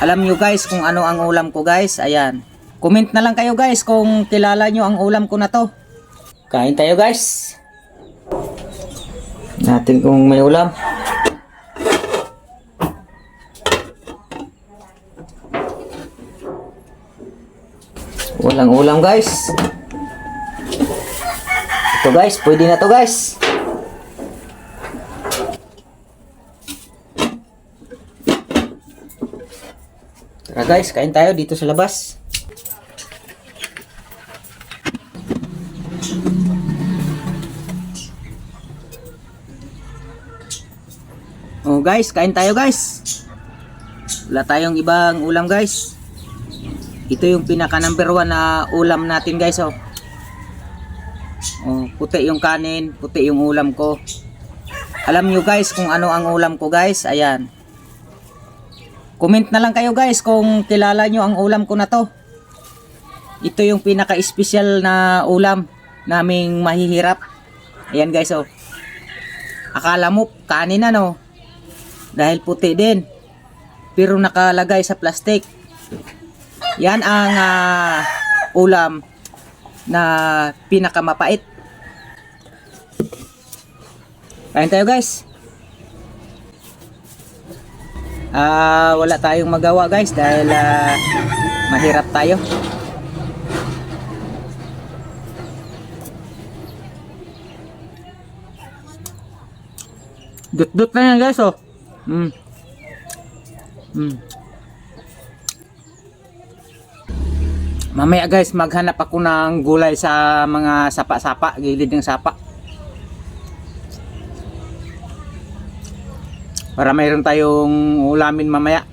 Alam nyo guys kung ano ang ulam ko guys. Ayan. Comment na lang kayo guys kung kilala nyo ang ulam ko na to. Kain tayo guys. Natin kung may ulam. Walang ulam guys. Ito guys, pwede na to guys. Tara guys, kain tayo dito sa labas. Oh guys, kain tayo guys. Wala tayong ibang ulam guys. Ito yung pinaka number 1 na ulam natin guys. Oh, puti yung kanin, puti yung ulam ko. Alam nyo guys kung ano ang ulam ko guys. Ayan. Comment na lang kayo guys kung kilala nyo ang ulam ko na to. Ito yung pinaka special na ulam naming mahihirap. Ayan guys oh. Akala mo kanin ano. Dahil puti din. Pero nakalagay sa plastic. Yan ang ulam na pinakamapait. Kain tayo guys. Wala tayong magawa guys dahil mahirap tayo. Dut-dut na yan guys oh. Mamaya guys maghanap ako ng gulay sa mga sapa-sapa, gilid ng sapa. Para mayroon tayong ulamin mamaya.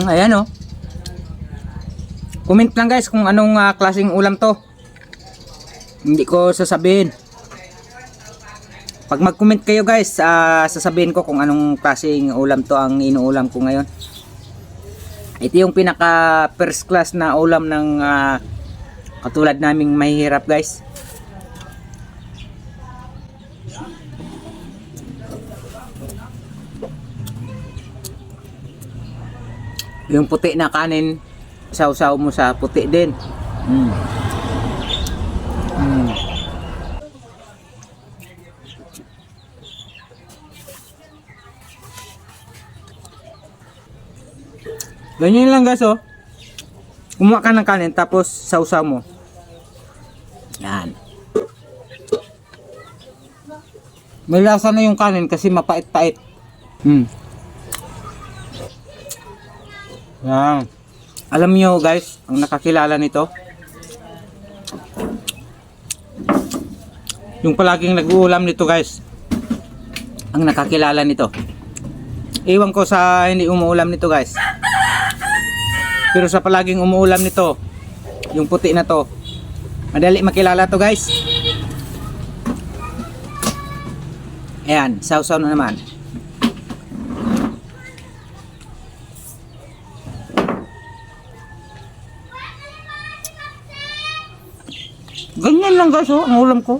Ayan oh. Comment lang guys kung anong klaseng ulam to. Hindi ko sasabihin. Pag mag-comment kayo guys, sasabihin ko kung anong klaseng ulam to ang inuulam ko ngayon. Ito yung pinaka first class na ulam ng katulad naming mahihirap guys. Yung puti na kanin, sausaw mo sa puti din. Ganyan lang guys oh. Kumuha ka ng kanin tapos sausaw mo. Yan. May lasa na yung kanin kasi mapait-pait. Yan. Alam niyo guys, ang nakakilala nito, yung palaging nag-uulam nito guys, ang nakakilala nito. Iwan ko sa hindi umuulam nito guys. Pero sa palaging umuulam nito, yung puti na to, madali makilala to guys. Ayan, sausaw na naman. Ganyan lang guys oh, ang ulam ko.